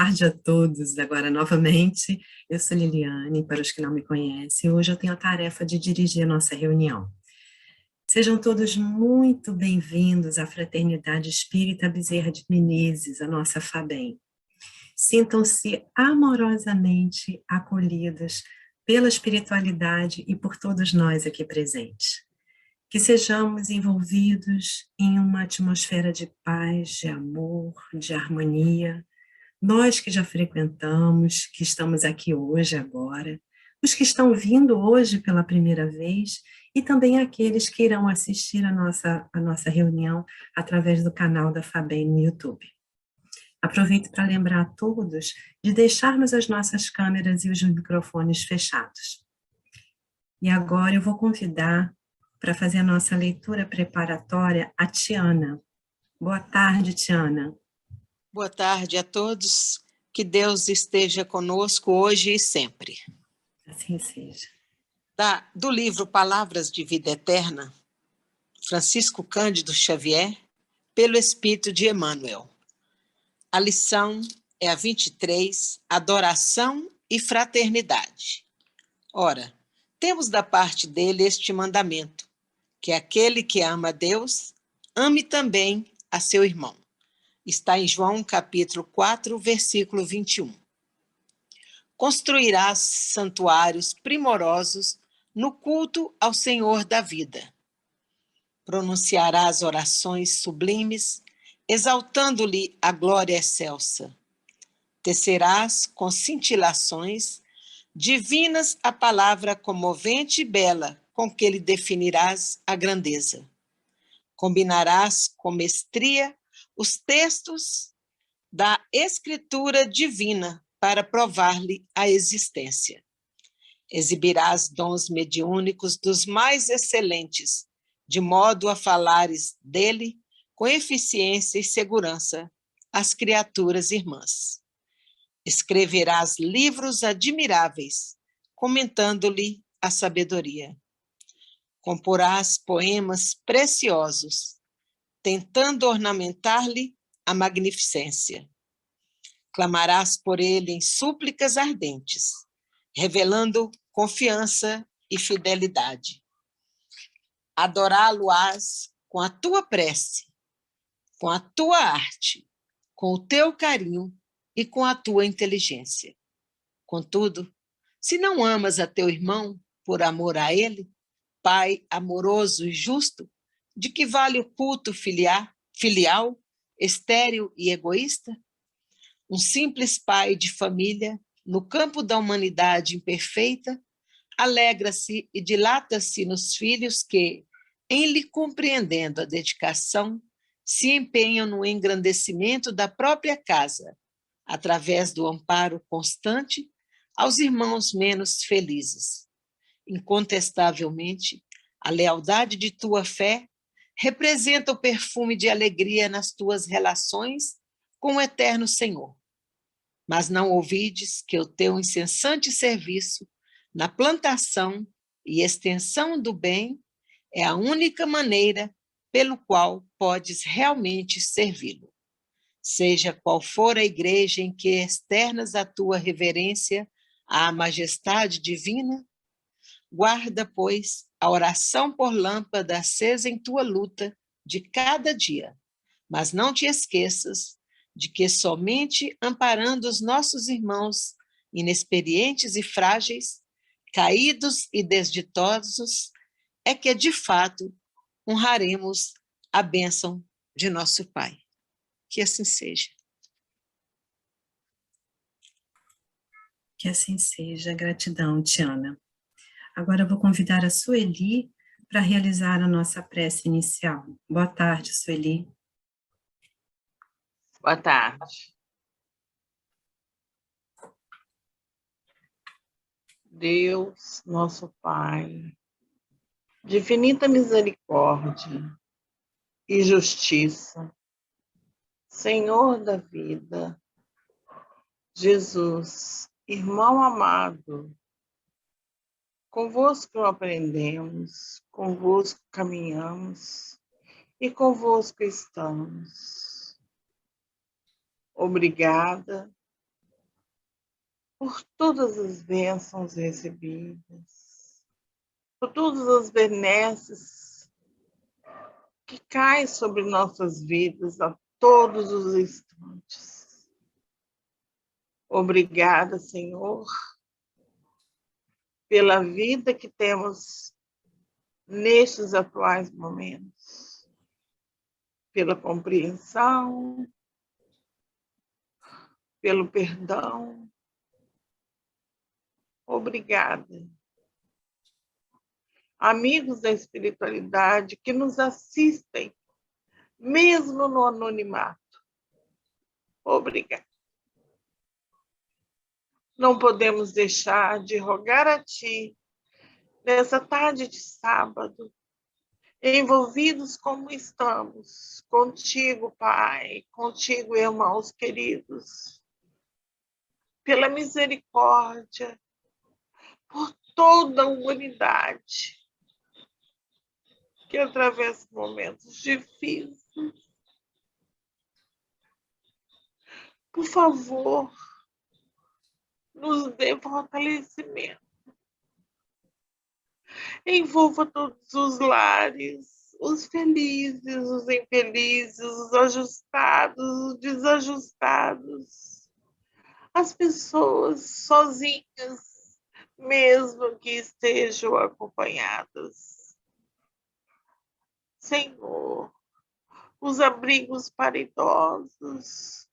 tarde a todos. Agora, novamente, eu sou Liliane, para os que não me conhecem. Hoje eu tenho a tarefa de dirigir a nossa reunião. Sejam todos muito bem-vindos à Fraternidade Espírita Bezerra de Menezes, a nossa FABEM. Sintam-se amorosamente acolhidos pela espiritualidade e por todos nós aqui presentes. Que sejamos envolvidos em uma atmosfera de paz, de amor, de harmonia. Nós que já frequentamos, que estamos aqui hoje, agora, os que estão vindo hoje pela primeira vez e também aqueles que irão assistir a nossa reunião através do canal da FABEM no YouTube. Aproveito para lembrar a todos de deixarmos as nossas câmeras e os microfones fechados. E agora eu vou convidar para fazer a nossa leitura preparatória a Tiana. Boa tarde, Tiana. Boa tarde a todos. Que Deus esteja conosco hoje e sempre. Assim seja. Do livro Palavras de Vida Eterna, Francisco Cândido Xavier, pelo Espírito de Emmanuel. A lição é a 23, Adoração e Fraternidade. Ora, temos da parte dele este mandamento, que aquele que ama a Deus, ame também a seu irmão. Está em João capítulo 4, versículo 21. Construirás santuários primorosos no culto ao Senhor da vida. Pronunciarás orações sublimes, exaltando-lhe a glória excelsa. Tecerás com cintilações divinas a palavra comovente e bela com que lhe definirás a grandeza. Combinarás com mestria os textos da Escritura divina para provar-lhe a existência. Exibirás dons mediúnicos dos mais excelentes, de modo a falares dele com eficiência e segurança às criaturas irmãs. Escreverás livros admiráveis, comentando-lhe a sabedoria. Comporás poemas preciosos, tentando ornamentar-lhe a magnificência. Clamarás por ele em súplicas ardentes, revelando confiança e fidelidade. Adorá-lo-ás com a tua prece, com a tua arte, com o teu carinho e com a tua inteligência. Contudo, se não amas a teu irmão por amor a ele, Pai amoroso e justo, de que vale o culto filial, estéril e egoísta? Um simples pai de família, no campo da humanidade imperfeita, alegra-se e dilata-se nos filhos que, em lhe compreendendo a dedicação, se empenham no engrandecimento da própria casa, através do amparo constante aos irmãos menos felizes. Incontestavelmente, a lealdade de tua fé representa o perfume de alegria nas tuas relações com o eterno Senhor. Mas não ouvides que o teu incessante serviço na plantação e extensão do bem é a única maneira pelo qual podes realmente servi-lo. Seja qual for a igreja em que externas a tua reverência à majestade divina, guarda, pois, a oração por lâmpada acesa em tua luta de cada dia, mas não te esqueças de que somente amparando os nossos irmãos inexperientes e frágeis, caídos e desditosos, é que, de fato, honraremos a bênção de nosso Pai. Que assim seja. Que assim seja. Gratidão, Tiana. Agora eu vou convidar a Sueli para realizar a nossa prece inicial. Boa tarde, Sueli. Boa tarde. Deus, nosso Pai, de infinita misericórdia e justiça, Senhor da vida, Jesus, irmão amado, convosco aprendemos, convosco caminhamos e convosco estamos. Obrigada por todas as bênçãos recebidas, por todas as benesses que caem sobre nossas vidas a todos os instantes. Obrigada, Senhor, pela vida que temos nestes atuais momentos, pela compreensão, pelo perdão. Obrigada. Amigos da espiritualidade que nos assistem, mesmo no anonimato. Obrigada. Não podemos deixar de rogar a Ti, nessa tarde de sábado, envolvidos como estamos, contigo, Pai, contigo, irmãos queridos, pela misericórdia, por toda a humanidade que atravessa momentos difíceis. Por favor, nos dê fortalecimento. Envolva todos os lares, os felizes, os infelizes, os ajustados, os desajustados, as pessoas sozinhas, mesmo que estejam acompanhadas. Senhor, os abrigos para idosos,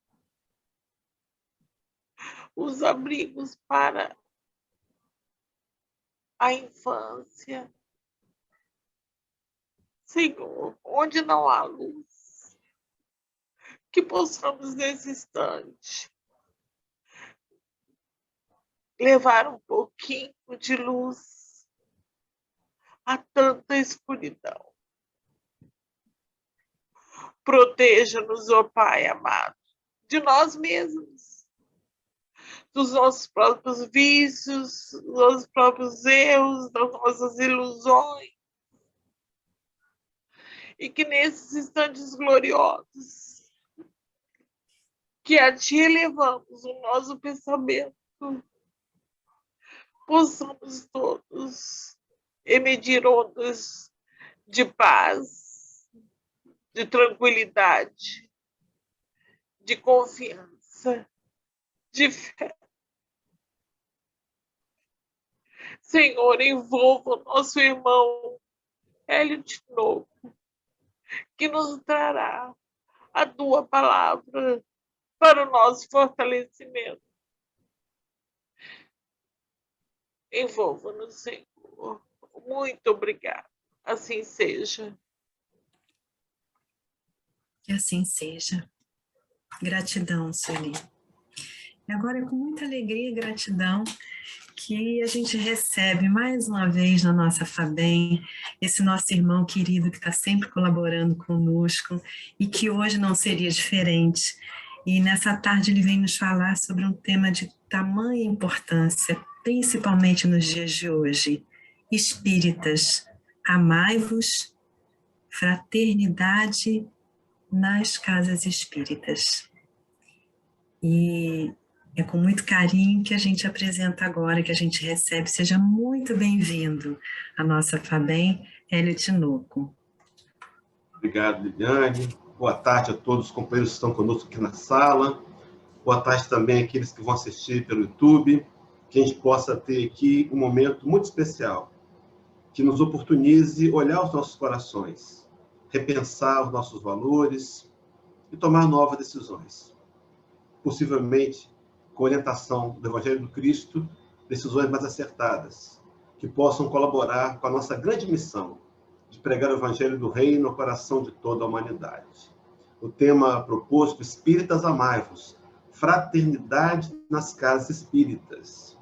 os abrigos para a infância. Senhor, onde não há luz, que possamos nesse instante levar um pouquinho de luz a tanta escuridão. Proteja-nos, ó Pai amado, de nós mesmos, dos nossos próprios vícios, dos nossos próprios erros, das nossas ilusões. E que nesses instantes gloriosos, que a Ti elevamos o nosso pensamento, possamos todos emitir ondas de paz, de tranquilidade, de confiança, de fé. Senhor, envolva o nosso irmão Hélio Tinoco, que nos trará a Tua palavra para o nosso fortalecimento. Envolva-nos, Senhor. Muito obrigada. Assim seja. Que assim seja. Gratidão, Sueli. E agora é com muita alegria e gratidão que a gente recebe mais uma vez na nossa FABEM esse nosso irmão querido que está sempre colaborando conosco e que hoje não seria diferente. E nessa tarde ele vem nos falar sobre um tema de tamanha importância, principalmente nos dias de hoje. Espíritas, amai-vos, fraternidade nas casas espíritas. E é com muito carinho que a gente apresenta agora, que a gente recebe. Seja muito bem-vindo à nossa FABEM, Hélio Tinoco. Obrigado, Liliane. Boa tarde a todos os companheiros que estão conosco aqui na sala. Boa tarde também àqueles que vão assistir pelo YouTube. Que a gente possa ter aqui um momento muito especial, que nos oportunize olhar os nossos corações, repensar os nossos valores e tomar novas decisões. Possivelmente, com orientação do Evangelho do Cristo, decisões mais acertadas, que possam colaborar com a nossa grande missão de pregar o Evangelho do Reino no coração de toda a humanidade. O tema proposto, Espíritas Amai-vos, Fraternidade nas Casas Espíritas.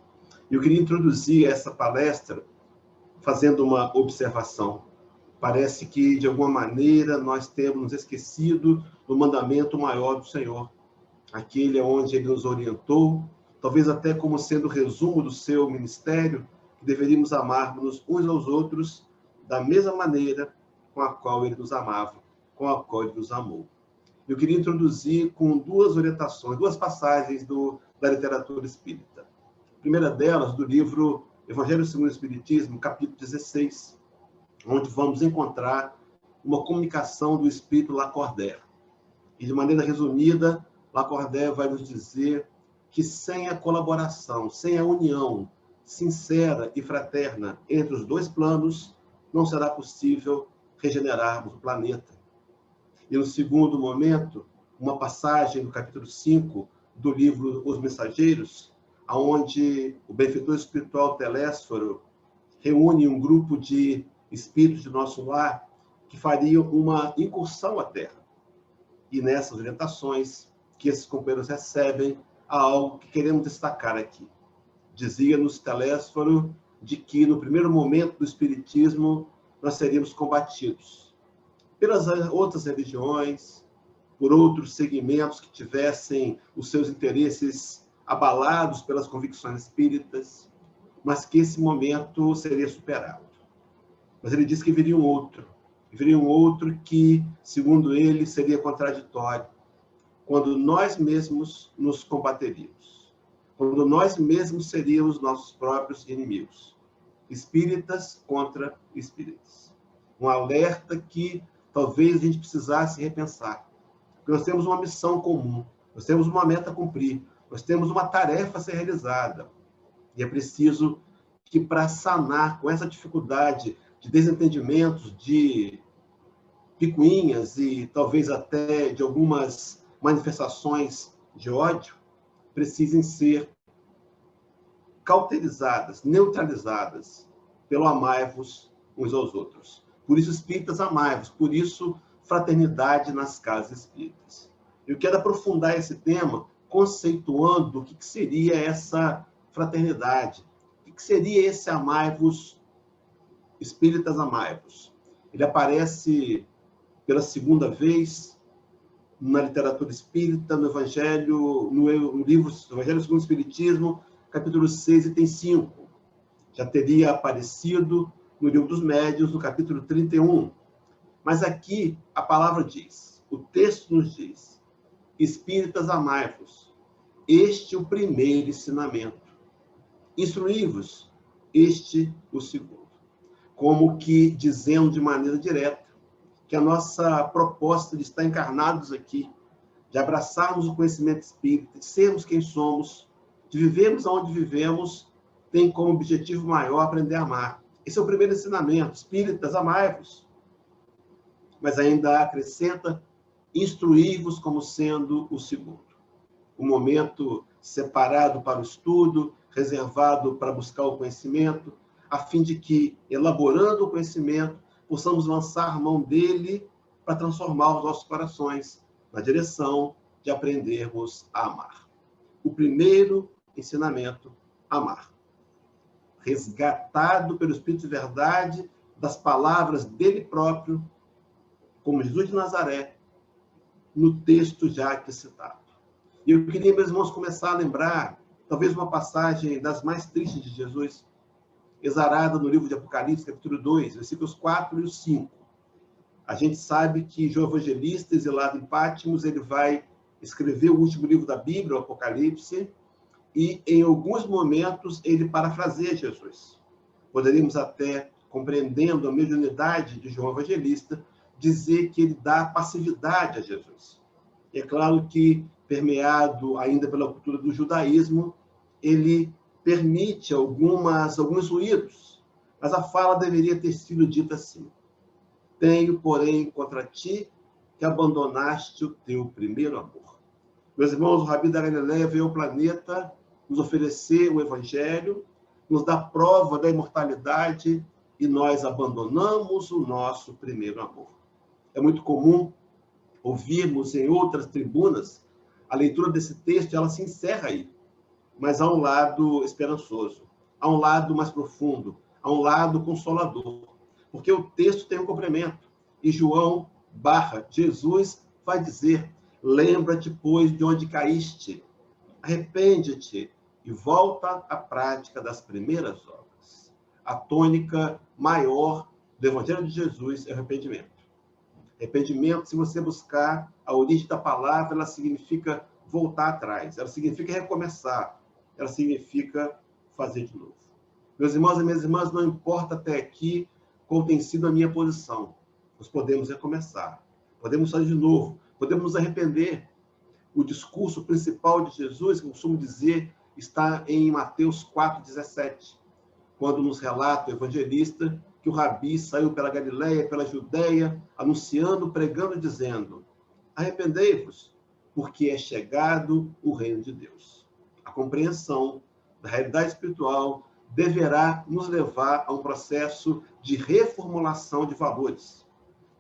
Eu queria introduzir essa palestra fazendo uma observação. Parece que, de alguma maneira, nós temos nos esquecido do mandamento maior do Senhor, aquele onde Ele nos orientou, talvez até como sendo o resumo do seu ministério, que deveríamos amar-nos uns aos outros da mesma maneira com a qual Ele nos amava, com a qual Ele nos amou. Eu queria introduzir com duas orientações, duas passagens da literatura espírita. primeira delas do livro Evangelho segundo o Espiritismo, capítulo 16, onde vamos encontrar uma comunicação do Espírito Lacordaire. E, de maneira resumida, Lacordaire vai nos dizer que sem a colaboração, sem a união sincera e fraterna entre os dois planos, não será possível regenerarmos o planeta. E, no segundo momento, uma passagem do capítulo 5 do livro Os Mensageiros, onde o benfeitor espiritual Telésforo reúne um grupo de espíritos de nosso lar que fariam uma incursão à Terra. E nessas orientações que esses companheiros recebem, há algo que queremos destacar aqui. Dizia-nos Telésforo de que, no primeiro momento do Espiritismo, nós seríamos combatidos pelas outras religiões, por outros segmentos que tivessem os seus interesses abalados pelas convicções espíritas, mas que esse momento seria superado. Mas ele diz que viria um outro que, segundo ele, seria contraditório, quando nós mesmos nos combateríamos, quando nós mesmos seríamos nossos próprios inimigos, espíritas contra espíritas. Um alerta que talvez a gente precisasse repensar, porque nós temos uma missão comum, nós temos uma meta a cumprir, nós temos uma tarefa a ser realizada, e é preciso que, para sanar com essa dificuldade de desentendimentos, de picuinhas e talvez até de algumas manifestações de ódio, precisem ser cauterizadas, neutralizadas pelo amai-vos uns aos outros. Por isso, espíritas, amai-vos. Por isso, fraternidade nas casas espíritas. Eu quero aprofundar esse tema conceituando o que seria essa fraternidade, o que seria esse amai-vos, espíritas, amai-vos. Ele aparece pela segunda vez na literatura espírita, no Evangelho, no livro Evangelho segundo o Espiritismo, capítulo 6, item 5. Já teria aparecido no livro dos Médiuns, no capítulo 31. Mas aqui a palavra diz, o texto nos diz, espíritas, amai-vos, este o primeiro ensinamento. Instruí-vos, este o segundo. Como que dizendo de maneira direta que a nossa proposta de estar encarnados aqui, de abraçarmos o conhecimento espírita, de sermos quem somos, de vivermos onde vivemos, tem como objetivo maior aprender a amar. Esse é o primeiro ensinamento. Espíritas, amai-vos. Mas ainda acrescenta, instruí-vos como sendo o segundo. Um momento separado para o estudo, reservado para buscar o conhecimento, a fim de que, elaborando o conhecimento, possamos lançar mão dele para transformar os nossos corações na direção de aprendermos a amar. O primeiro ensinamento, amar. Resgatado pelo Espírito de Verdade das palavras dele próprio, como Jesus de Nazaré, no texto já aqui citado. E eu queria, meus irmãos, começar a lembrar, talvez uma passagem das mais tristes de Jesus, exarada no livro de Apocalipse, capítulo 2, versículos 4 e 5. A gente sabe que João Evangelista, exilado em Patmos, ele vai escrever o último livro da Bíblia, o Apocalipse, e em alguns momentos ele parafraseia Jesus. Poderíamos até, compreendendo a mediunidade de João Evangelista, dizer que ele dá passividade a Jesus. E é claro que, permeado ainda pela cultura do judaísmo, ele permite alguns ruídos, mas a fala deveria ter sido dita assim: tenho, porém, contra ti que abandonaste o teu primeiro amor. Meus irmãos, o Rabi da Galileia veio ao planeta nos oferecer o Evangelho, nos dá prova da imortalidade e nós abandonamos o nosso primeiro amor. É muito comum ouvirmos em outras tribunas a leitura desse texto e ela se encerra aí. Mas há um lado esperançoso, há um lado mais profundo, há um lado consolador. Porque o texto tem um complemento. E João / Jesus vai dizer, lembra-te, pois, de onde caíste, arrepende-te e volta à prática das primeiras obras. A tônica maior do Evangelho de Jesus é o arrependimento. Arrependimento, se você buscar a origem da palavra, ela significa voltar atrás, ela significa recomeçar, ela significa fazer de novo. Meus irmãos e minhas irmãs, não importa até aqui qual tem sido a minha posição, nós podemos recomeçar, podemos fazer de novo, podemos nos arrepender. O discurso principal de Jesus, que eu costumo dizer, está em Mateus 4,17, quando nos relata o evangelista que o Rabi saiu pela Galileia, pela Judeia, anunciando, pregando, dizendo: arrependei-vos, porque é chegado o reino de Deus. A compreensão da realidade espiritual deverá nos levar a um processo de reformulação de valores,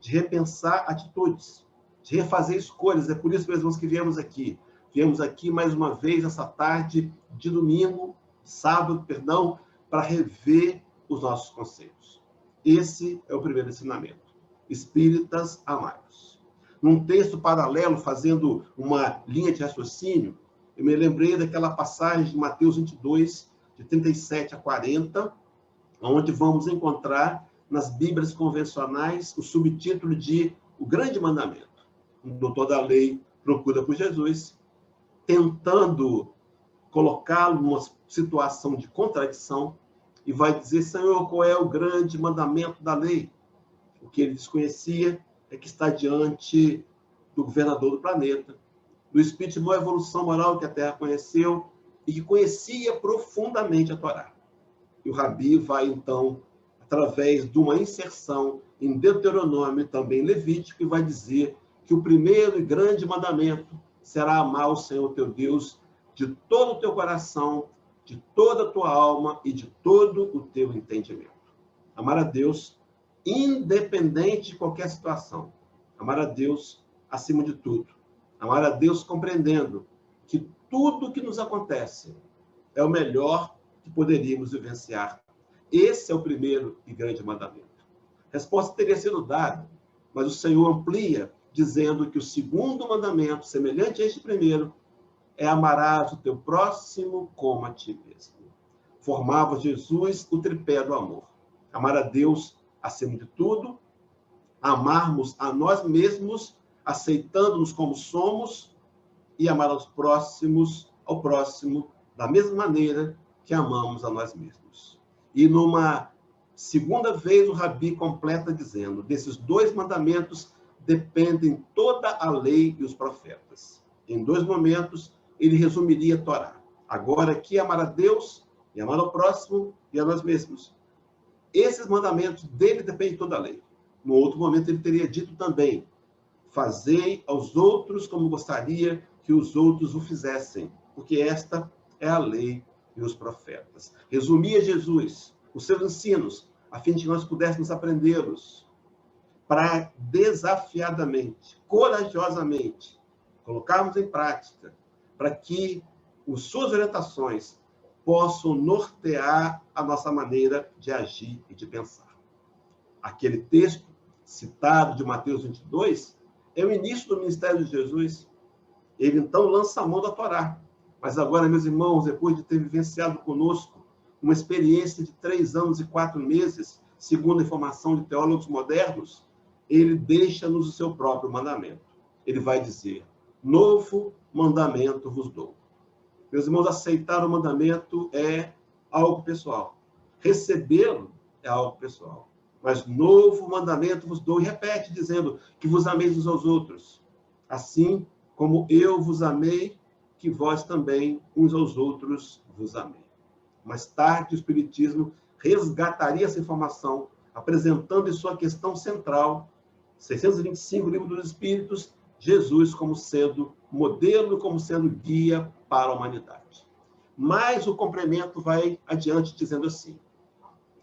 de repensar atitudes, de refazer escolhas. É por isso, meus irmãos, que viemos aqui. Viemos aqui mais uma vez essa tarde de domingo, sábado, perdão, para rever os nossos conceitos. Esse é o primeiro ensinamento. Espíritas amados. Num texto paralelo, fazendo uma linha de raciocínio, eu me lembrei daquela passagem de Mateus 22, de 37 a 40, onde vamos encontrar nas Bíblias convencionais o subtítulo de O Grande Mandamento. O doutor da lei procura por Jesus, tentando colocá-lo numa situação de contradição, e vai dizer: Senhor, qual é o grande mandamento da lei? O que ele desconhecia é que está diante do governador do planeta, do espírito de boa evolução moral que a Terra conheceu e que conhecia profundamente a Torá. E o Rabi vai, então, através de uma inserção em Deuteronômio, também Levítico, e vai dizer que o primeiro e grande mandamento será amar o Senhor teu Deus de todo o teu coração, de toda a tua alma e de todo o teu entendimento. Amar a Deus independente de qualquer situação. Amar a Deus acima de tudo. Amar a Deus compreendendo que tudo que nos acontece é o melhor que poderíamos vivenciar. Esse é o primeiro e grande mandamento. A resposta teria sido dada, mas o Senhor amplia, dizendo que o segundo mandamento, semelhante a este primeiro, é amarás o teu próximo como a ti mesmo. Formava Jesus o tripé do amor. Amar a Deus acima de tudo, amarmos a nós mesmos, aceitando-nos como somos, e amar ao próximo, da mesma maneira que amamos a nós mesmos. E numa segunda vez, o Rabi completa dizendo: desses dois mandamentos dependem toda a lei e os profetas. Em dois momentos, ele resumiria a Torá. Agora aqui, amar a Deus e amar ao próximo e a nós mesmos. Esses mandamentos dele dependem de toda a lei. No outro momento, ele teria dito também: fazei aos outros como gostaria que os outros o fizessem, porque esta é a lei e os profetas. Resumia Jesus os seus ensinos, a fim de que nós pudéssemos aprendê-los, para desafiadamente, corajosamente, colocarmos em prática, para que as suas orientações possam nortear a nossa maneira de agir e de pensar. Aquele texto citado de Mateus 22 é o início do ministério de Jesus. Ele, então, lança a mão da Torá. Mas agora, meus irmãos, depois de ter vivenciado conosco uma experiência de 3 anos e 4 meses, segundo a informação de teólogos modernos, ele deixa-nos o seu próprio mandamento. Ele vai dizer: novo mandamento vos dou. Meus irmãos, aceitar o mandamento é algo pessoal. Recebê-lo é algo pessoal. Mas novo mandamento vos dou, e repete, dizendo que vos ameis uns aos outros. Assim como eu vos amei, que vós também uns aos outros vos amei. Mais tarde, o Espiritismo resgataria essa informação, apresentando em sua questão central, 625, Livro dos Espíritos, Jesus como sendo modelo, como sendo guia para a humanidade. Mas o complemento vai adiante dizendo assim: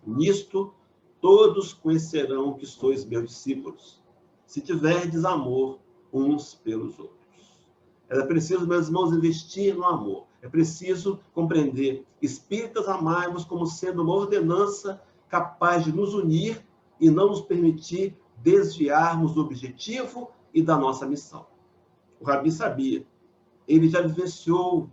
nisto todos conhecerão que sois meus discípulos, se tiverdes amor uns pelos outros. É preciso, meus irmãos, investir no amor. É preciso compreender: espíritas, amai-vos como sendo uma ordenança capaz de nos unir e não nos permitir desviarmos do objetivo e da nossa missão. O Rabi sabia. Ele já vivenciou,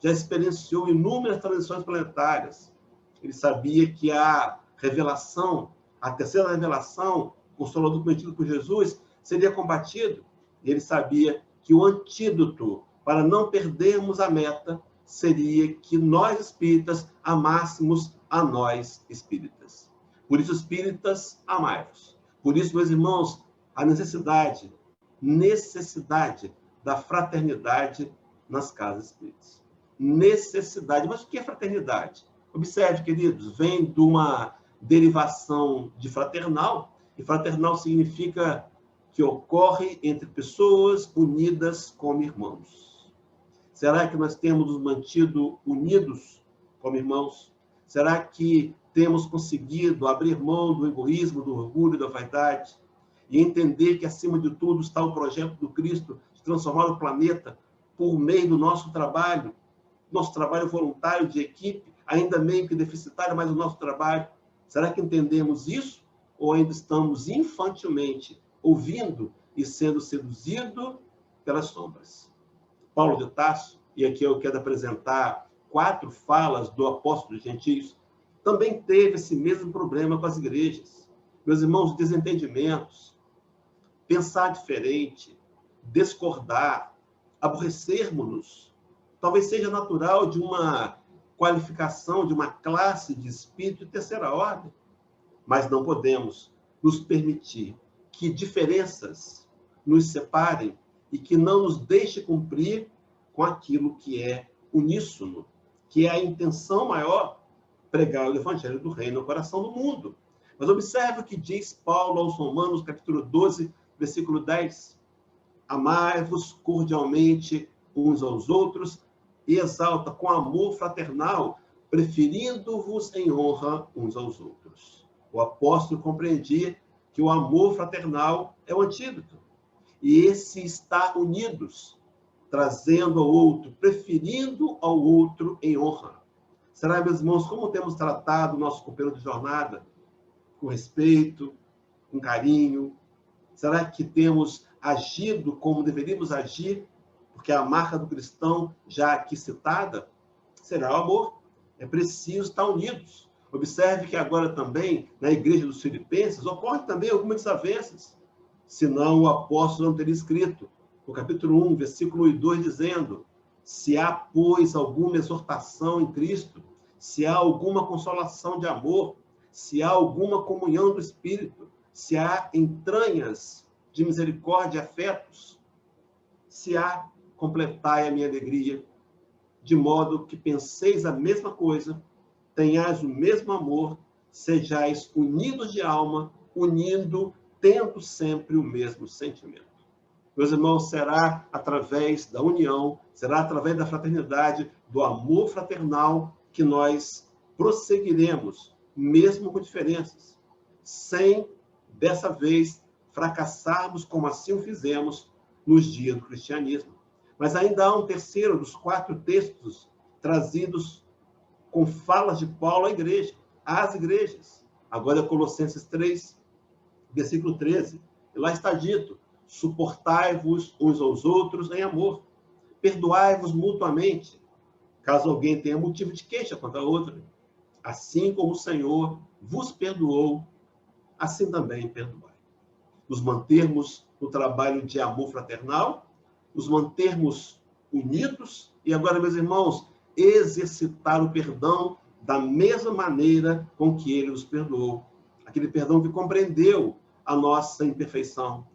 já experienciou inúmeras transições planetárias. Ele sabia que a revelação, a terceira revelação, o Consolador prometido por Jesus, seria combatido. E ele sabia que o antídoto para não perdermos a meta seria que nós espíritas amássemos a nós espíritas. Por isso, espíritas, amai-vos. Por isso, meus irmãos, a necessidade da fraternidade nas casas espíritas. Necessidade. Mas o que é fraternidade? Observe, queridos, vem de uma derivação de fraternal, e fraternal significa que ocorre entre pessoas unidas como irmãos. Será que nós temos nos mantido unidos como irmãos? Será que temos conseguido abrir mão do egoísmo, do orgulho, da vaidade e entender que, acima de tudo, está o projeto do Cristo de transformar o planeta por meio do nosso trabalho voluntário de equipe, ainda meio que deficitário, mas o nosso trabalho? Será que entendemos isso? Ou ainda estamos infantilmente ouvindo e sendo seduzido pelas sombras? Paulo de Tarso, e aqui eu quero apresentar 4 falas do apóstolo dos gentios, também teve esse mesmo problema com as igrejas. Meus irmãos, desentendimentos, pensar diferente, discordar, aborrecermos-nos, talvez seja natural de uma qualificação, de uma classe de espírito de terceira ordem. Mas não podemos nos permitir que diferenças nos separem e que não nos deixe cumprir com aquilo que é uníssono, que é a intenção maior, pregar o evangelho do reino no coração do mundo. Mas observe o que diz Paulo aos Romanos, capítulo 12, versículo 10. Amai-vos cordialmente uns aos outros e exalta com amor fraternal, preferindo-vos em honra uns aos outros. O apóstolo compreendia que o amor fraternal é o antídoto. E esse estar unidos, trazendo ao outro, preferindo ao outro em honra. Será, meus irmãos, como temos tratado o nosso companheiro de jornada? Com respeito, com carinho? Será que temos agido como deveríamos agir? Porque a marca do cristão, já aqui citada, será o amor. É preciso estar unidos. Observe que agora também, na igreja dos Filipenses, ocorre também algumas desavenças. Senão o apóstolo não teria escrito, no capítulo 1, versículo 1 e 2, dizendo: se há, pois, alguma exortação em Cristo, se há alguma consolação de amor, se há alguma comunhão do Espírito, se há entranhas de misericórdia e afetos, se há, completai a minha alegria, de modo que penseis a mesma coisa, tenhais o mesmo amor, sejais unidos de alma, tendo sempre o mesmo sentimento. Meus irmãos, será através da união, será através da fraternidade, do amor fraternal, que nós prosseguiremos, mesmo com diferenças, sem, dessa vez, fracassarmos como assim o fizemos nos dias do cristianismo. Mas ainda há um terceiro dos 4 textos trazidos com falas de Paulo à igreja, às igrejas. Agora é Colossenses 3, versículo 13. E lá está dito: suportai-vos uns aos outros em amor, perdoai-vos mutuamente, caso alguém tenha motivo de queixa contra outro. Assim como o Senhor vos perdoou, assim também perdoai. Nos mantermos no trabalho de amor fraternal, nos mantermos unidos e agora, meus irmãos, exercitar o perdão da mesma maneira com que ele nos perdoou. Aquele perdão que compreendeu a nossa imperfeição,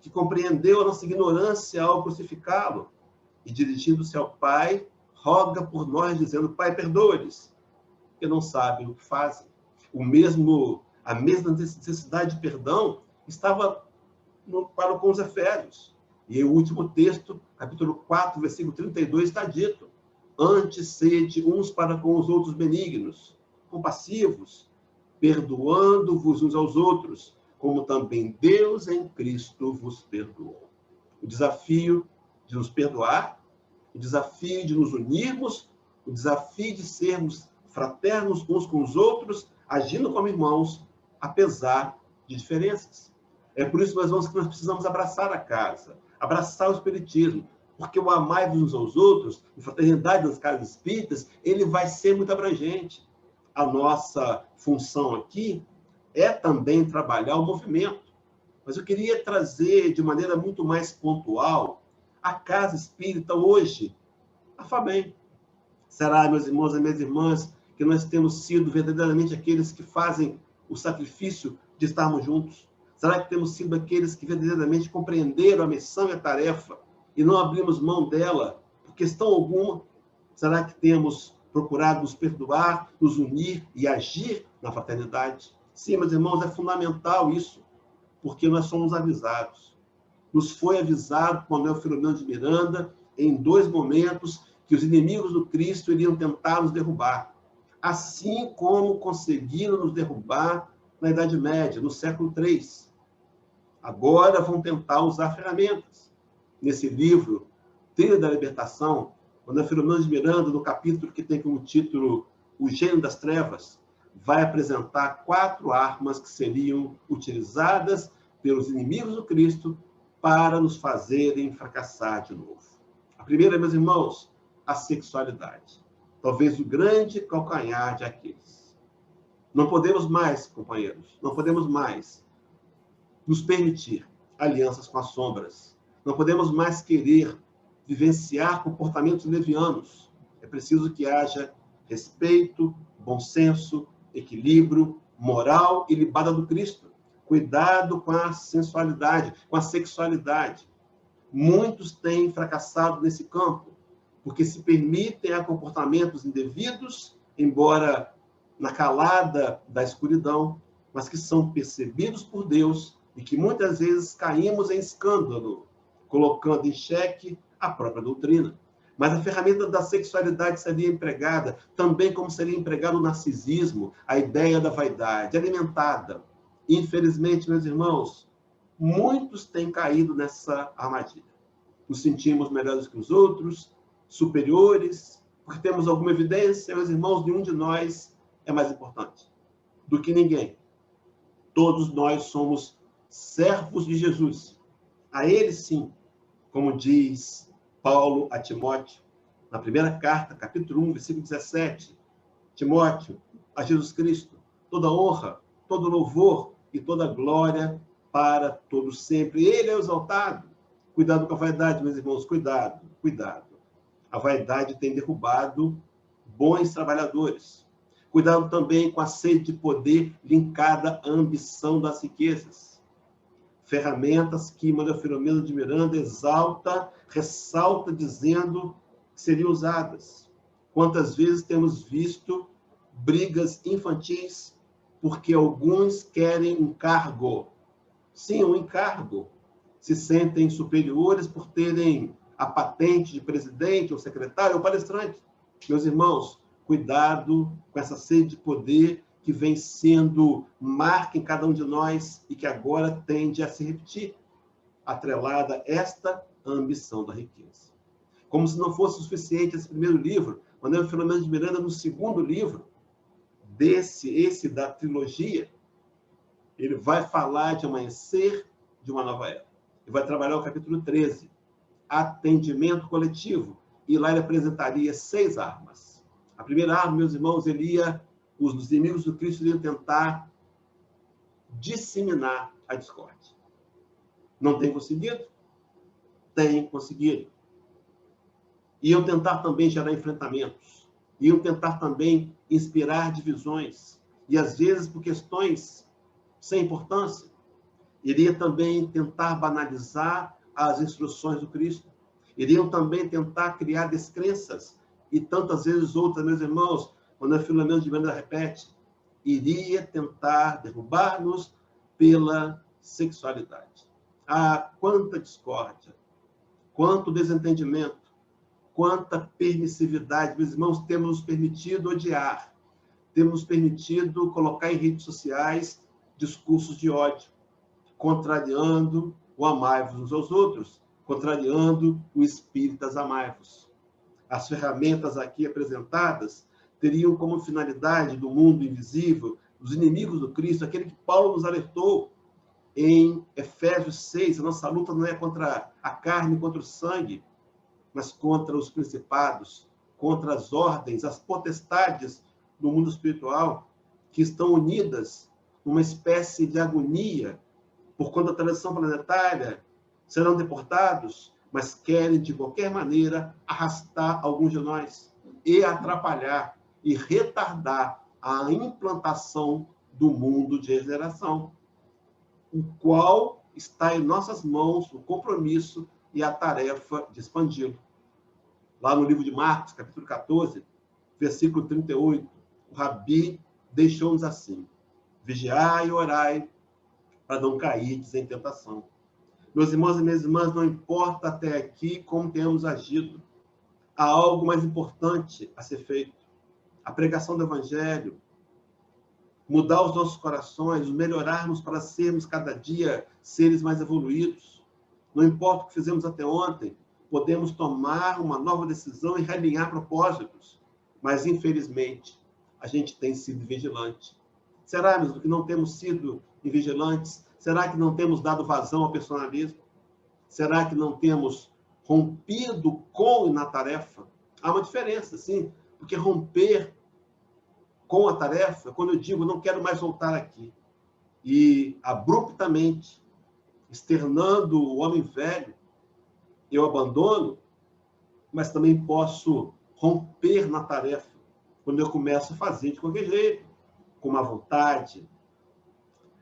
que compreendeu a nossa ignorância ao crucificá-lo e, dirigindo-se ao Pai, roga por nós, dizendo: Pai, perdoa-lhes, porque não sabem o que fazem. A mesma necessidade de perdão estava para com os Efésios. E o último texto, capítulo 4, versículo 32, está dito: antes sede uns para com os outros benignos, compassivos, perdoando-vos uns aos outros, como também Deus em Cristo vos perdoou. O desafio de nos perdoar, o desafio de nos unirmos, o desafio de sermos fraternos uns com os outros, agindo como irmãos, apesar de diferenças. É por isso, meus irmãos, que nós precisamos abraçar a casa, abraçar o espiritismo, porque o amai-vos uns aos outros, a fraternidade nas casas espíritas, ele vai ser muito abrangente. A nossa função aqui é também trabalhar o movimento. Mas eu queria trazer de maneira muito mais pontual a casa espírita hoje, a FABEM. Será, meus irmãos e minhas irmãs, que nós temos sido verdadeiramente aqueles que fazem o sacrifício de estarmos juntos? Será que temos sido aqueles que verdadeiramente compreenderam a missão e a tarefa e não abrimos mão dela por questão alguma? Será que temos procurado nos perdoar, nos unir e agir na fraternidade? Sim, meus irmãos, é fundamental isso, porque nós somos avisados. Nos foi avisado por Manuel Filomeno de Miranda, em 2 momentos, que os inimigos do Cristo iriam tentar nos derrubar, assim como conseguiram nos derrubar na Idade Média, no século III. Agora vão tentar usar ferramentas. Nesse livro, Trilha da Libertação, Manuel Filomeno de Miranda, no capítulo que tem como título O Gênio das Trevas, vai apresentar 4 armas que seriam utilizadas pelos inimigos do Cristo para nos fazerem fracassar de novo. A primeira, meus irmãos, a sexualidade. Talvez o grande calcanhar de Aquiles. Não podemos mais, companheiros, não podemos mais nos permitir alianças com as sombras. Não podemos mais querer vivenciar comportamentos levianos. É preciso que haja respeito, bom senso, equilíbrio, moral e libada do Cristo. Cuidado com a sensualidade, com a sexualidade. Muitos têm fracassado nesse campo, porque se permitem a comportamentos indevidos, embora na calada da escuridão, mas que são percebidos por Deus e que muitas vezes caímos em escândalo, colocando em xeque a própria doutrina. Mas a ferramenta da sexualidade seria empregada também como seria empregado o narcisismo, a ideia da vaidade, alimentada. Infelizmente, meus irmãos, muitos têm caído nessa armadilha. Nos sentimos melhores que os outros, superiores, porque temos alguma evidência, meus irmãos, nenhum de nós é mais importante do que ninguém. Todos nós somos servos de Jesus. A ele, sim, como diz Paulo a Timóteo, na primeira carta, capítulo 1, versículo 17. Timóteo, a Jesus Cristo, toda honra, todo louvor e toda glória para todos sempre. Ele é o exaltado. Cuidado com a vaidade, meus irmãos, cuidado, cuidado. A vaidade tem derrubado bons trabalhadores. Cuidado também com a sede de poder linkada à ambição das riquezas. Ferramentas que Manuel Filomeno de Miranda exalta, ressalta, dizendo que seriam usadas. Quantas vezes temos visto brigas infantis porque alguns querem um cargo. Sim, um encargo. Se sentem superiores por terem a patente de presidente ou secretário ou palestrante. Meus irmãos, cuidado com essa sede de poder que vem sendo marca em cada um de nós e que agora tende a se repetir, atrelada esta ambição da riqueza. Como se não fosse suficiente esse primeiro livro, Manuel Filomeno de Miranda, no segundo livro, esse da trilogia, ele vai falar de amanhecer de uma nova era. Ele vai trabalhar o capítulo 13, atendimento coletivo, e lá ele apresentaria 6 armas. A primeira arma, meus irmãos, os inimigos do Cristo iriam tentar disseminar a discórdia. Não tem conseguido? Tem conseguido. Iam tentar também gerar enfrentamentos. Iam tentar também inspirar divisões. E, às vezes, por questões sem importância. Iria também tentar banalizar as instruções do Cristo. Iriam também tentar criar descrenças. E tantas vezes outras, meus irmãos, quando a Filomeno de Miranda repete, iria tentar derrubar-nos pela sexualidade. Ah, quanta discórdia, quanto desentendimento, quanta permissividade. Meus irmãos, temos nos permitido odiar, temos nos permitido colocar em redes sociais discursos de ódio, contrariando o amai-vos uns aos outros, contrariando o espíritas amai-vos. As ferramentas aqui apresentadas teriam como finalidade do mundo invisível, dos inimigos do Cristo, aquele que Paulo nos alertou em Efésios 6, a nossa luta não é contra a carne, contra o sangue, mas contra os principados, contra as ordens, as potestades do mundo espiritual, que estão unidas numa espécie de agonia por conta da transição planetária, serão deportados, mas querem, de qualquer maneira, arrastar alguns de nós. e atrapalhar e retardar a implantação do mundo de regeneração, o qual está em nossas mãos o compromisso e a tarefa de expandi-lo. Lá no livro de Marcos, capítulo 14, versículo 38, o Rabi deixou-nos assim: vigiai e orai para não cairdes em tentação. Meus irmãos e minhas irmãs, não importa até aqui como temos agido, há algo mais importante a ser feito. A pregação do Evangelho, mudar os nossos corações, melhorarmos para sermos cada dia seres mais evoluídos. Não importa o que fizemos até ontem, podemos tomar uma nova decisão e realinhar propósitos, mas infelizmente a gente tem sido vigilante. Será mesmo que não temos sido vigilantes? Será que não temos dado vazão ao personalismo? Será que não temos rompido com e na tarefa? Há uma diferença, sim, porque romper com a tarefa, quando eu digo não quero mais voltar aqui, e abruptamente, externando o homem velho, eu abandono, mas também posso romper na tarefa, quando eu começo a fazer de qualquer jeito, com má vontade,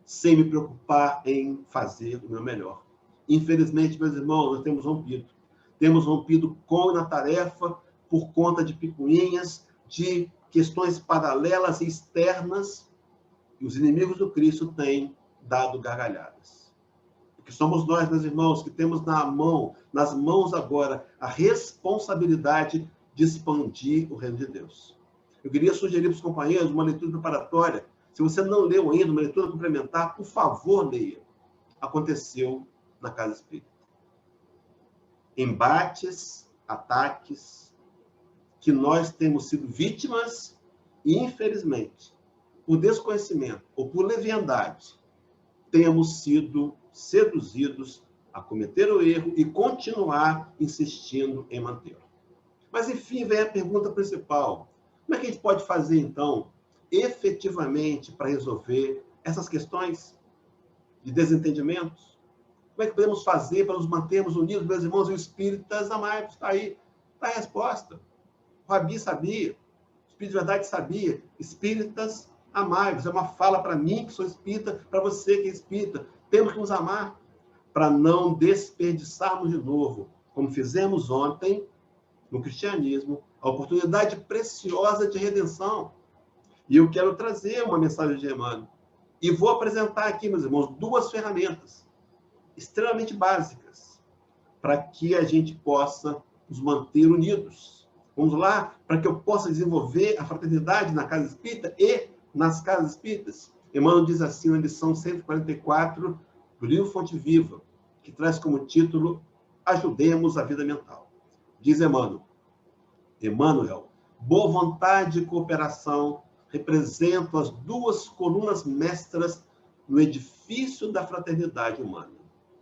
sem me preocupar em fazer o meu melhor. Infelizmente, meus irmãos, nós temos rompido. Temos rompido com na tarefa por conta de picuinhas, de questões paralelas e externas, e os inimigos do Cristo têm dado gargalhadas. Porque somos nós, meus irmãos, que temos nas mãos agora, a responsabilidade de expandir o reino de Deus. Eu queria sugerir para os companheiros uma leitura preparatória. Se você não leu ainda uma leitura complementar, por favor, leia. Aconteceu na Casa Espírita. Embates, ataques, que nós temos sido vítimas e, infelizmente, por desconhecimento ou por leviandade, temos sido seduzidos a cometer o erro e continuar insistindo em mantê-lo. Mas, enfim, vem a pergunta principal. Como é que a gente pode fazer, então, efetivamente para resolver essas questões de desentendimentos? Como é que podemos fazer para nos mantermos unidos, meus irmãos? E os espíritas amados, está aí, está a resposta. O Rabi sabia, o Espírito de Verdade sabia. Espíritas amáveis, é uma fala para mim que sou espírita, para você que é espírita. Temos que nos amar para não desperdiçarmos de novo, como fizemos ontem no cristianismo, a oportunidade preciosa de redenção. E eu quero trazer uma mensagem de Emmanuel. E vou apresentar aqui, meus irmãos, duas ferramentas extremamente básicas para que a gente possa nos manter unidos. Vamos lá? Para que eu possa desenvolver a fraternidade na Casa Espírita e nas Casas Espíritas. Emmanuel diz assim na lição 144 do livro Fonte Viva, que traz como título Ajudemos a Vida Mental. Diz Emmanuel, boa vontade e cooperação representam as duas colunas mestras no edifício da fraternidade humana.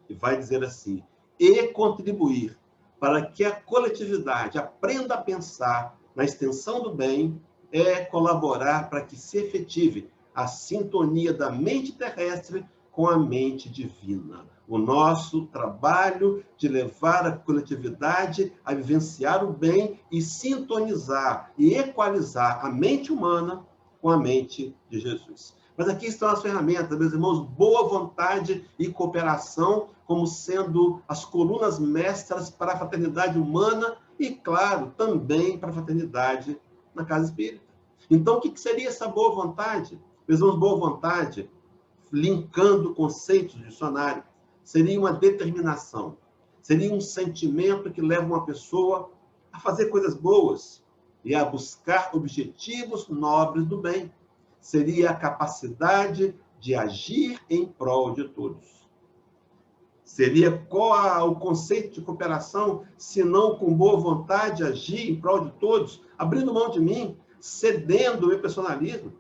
E vai dizer assim, e contribuir para que a coletividade aprenda a pensar na extensão do bem é colaborar para que se efetive a sintonia da mente terrestre com a mente divina. O nosso trabalho de levar a coletividade a vivenciar o bem e sintonizar e equalizar a mente humana com a mente de Jesus. Mas aqui estão as ferramentas, meus irmãos, boa vontade e cooperação como sendo as colunas mestras para a fraternidade humana e, claro, também para a fraternidade na Casa Espírita. Então, o que seria essa boa vontade? Meus irmãos, boa vontade, linkando conceitos do dicionário, seria uma determinação, seria um sentimento que leva uma pessoa a fazer coisas boas e a buscar objetivos nobres do bem. Seria a capacidade de agir em prol de todos. Seria qual o conceito de cooperação, se não com boa vontade agir em prol de todos, abrindo mão de mim, cedendo o meu personalismo,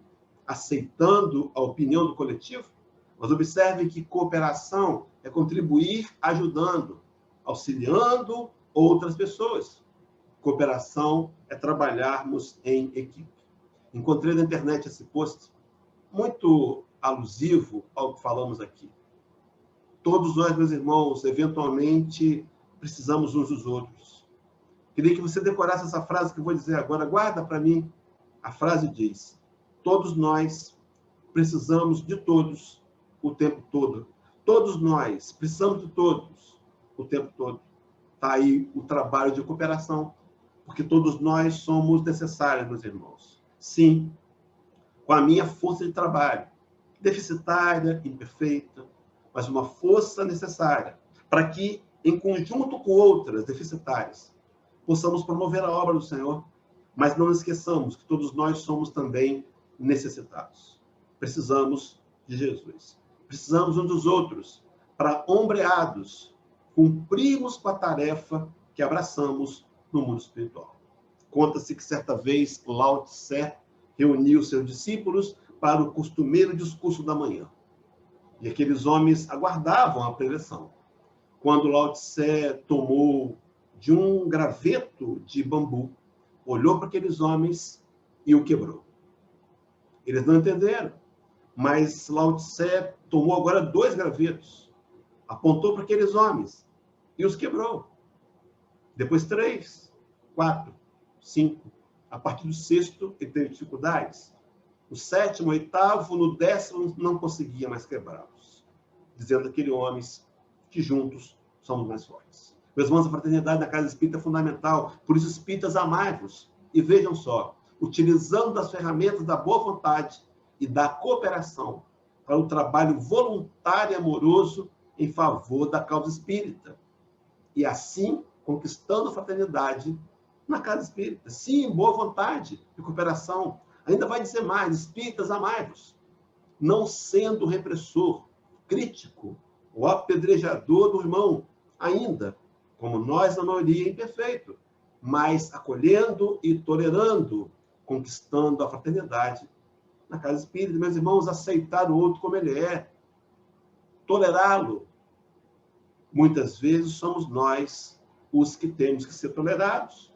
aceitando a opinião do coletivo? Mas observe que cooperação é contribuir ajudando, auxiliando outras pessoas. Cooperação é trabalharmos em equipe. Encontrei na internet esse post muito alusivo ao que falamos aqui. Todos nós, meus irmãos, eventualmente precisamos uns dos outros. Queria que você decorasse essa frase que eu vou dizer agora. Guarda para mim. A frase diz: todos nós precisamos de todos o tempo todo. Todos nós precisamos de todos o tempo todo. Está aí o trabalho de cooperação, porque todos nós somos necessários, meus irmãos. Sim, com a minha força de trabalho, deficitária, imperfeita, mas uma força necessária, para que, em conjunto com outras deficitárias, possamos promover a obra do Senhor, mas não esqueçamos que todos nós somos também necessitados. Precisamos de Jesus. Precisamos uns dos outros para, ombreados, cumprirmos com a tarefa que abraçamos no mundo espiritual. Conta-se que, certa vez, Lao Tse reuniu seus discípulos para o costumeiro discurso da manhã. E aqueles homens aguardavam a preleção. Quando Lao Tse tomou de um graveto de bambu, olhou para aqueles homens e o quebrou. Eles não entenderam, mas Lao Tse tomou agora 2 gravetos, apontou para aqueles homens e os quebrou. Depois 3, 4, 5. A partir do 6º, ele teve dificuldades. O 7º, 8º, no 10º, não conseguia mais quebrá-los. Dizendo àqueles homens que juntos somos mais fortes. Meus irmãos, a fraternidade na casa espírita é fundamental. Por isso, espíritas, amai-vos. E vejam só, utilizando as ferramentas da boa vontade e da cooperação para o trabalho voluntário e amoroso em favor da causa espírita. E assim, conquistando a fraternidade na casa espírita. Sim, boa vontade e cooperação. Ainda vai dizer mais: espíritas, amai-vos. Não sendo repressor, crítico ou apedrejador do irmão, ainda, como nós, na maioria, imperfeito, mas acolhendo e tolerando, conquistando a fraternidade na casa espírita. Meus irmãos, aceitar o outro como ele é, tolerá-lo. Muitas vezes somos nós os que temos que ser tolerados,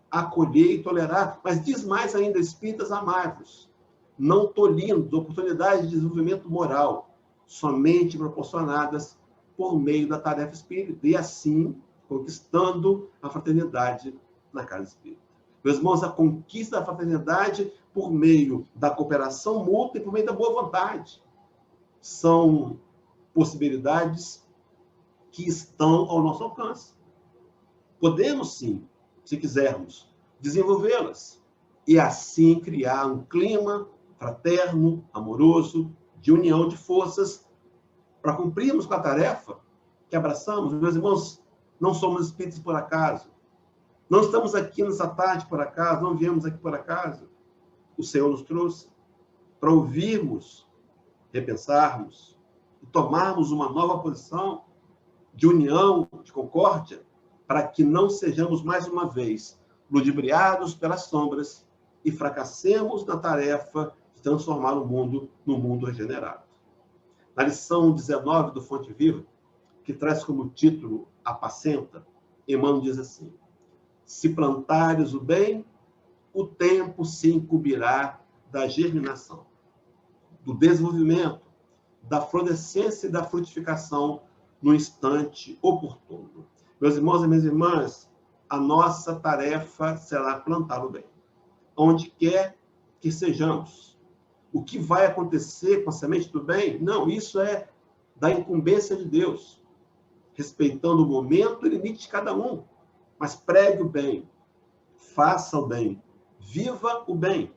acolher e tolerar, mas diz mais ainda: espíritas, amai-vos, não tolhindo oportunidades de desenvolvimento moral, somente proporcionadas por meio da tarefa espírita, e assim conquistando a fraternidade na casa espírita. Meus irmãos, a conquista da fraternidade por meio da cooperação mútua e por meio da boa vontade são possibilidades que estão ao nosso alcance. Podemos, sim, se quisermos, desenvolvê-las e assim criar um clima fraterno, amoroso, de união de forças para cumprirmos com a tarefa que abraçamos. Meus irmãos, não somos espíritos por acaso. Não estamos aqui nessa tarde por acaso, não viemos aqui por acaso. O Senhor nos trouxe para ouvirmos, repensarmos e tomarmos uma nova posição de união, de concórdia, para que não sejamos mais uma vez ludibriados pelas sombras e fracassemos na tarefa de transformar o mundo num mundo regenerado. Na lição 19 do Fonte Viva, que traz como título Apacenta, Emmanuel diz assim: se plantares o bem, o tempo se incumbirá da germinação, do desenvolvimento, da florescência e da frutificação no instante oportuno. Meus irmãos e minhas irmãs, a nossa tarefa será plantar o bem, onde quer que sejamos. O que vai acontecer com a semente do bem? Não, isso é da incumbência de Deus, respeitando o momento e limite de cada um. Mas pregue o bem, faça o bem, viva o bem,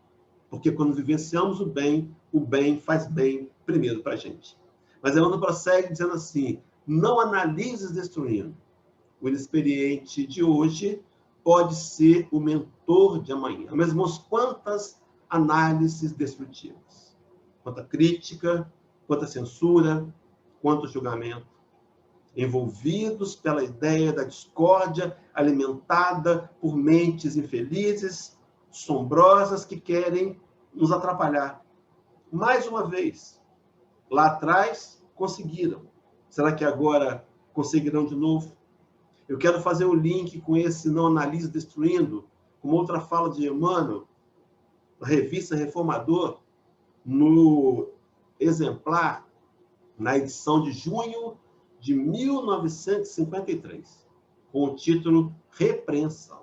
porque quando vivenciamos o bem faz bem primeiro para a gente. Mas Emmanuel prossegue dizendo assim: não analises destruindo. O inexperiente de hoje pode ser o mentor de amanhã. Meus irmãos, quantas análises destrutivas, quanta crítica, quanta censura, quanto julgamento, envolvidos pela ideia da discórdia alimentada por mentes infelizes, sombrosas, que querem nos atrapalhar. Mais uma vez, lá atrás conseguiram. Será que agora conseguirão de novo? Eu quero fazer o link com esse não analise destruindo, com outra fala de Emmanuel, na revista Reformador, no exemplar, na edição de junho de 1953, com o título Repreensão.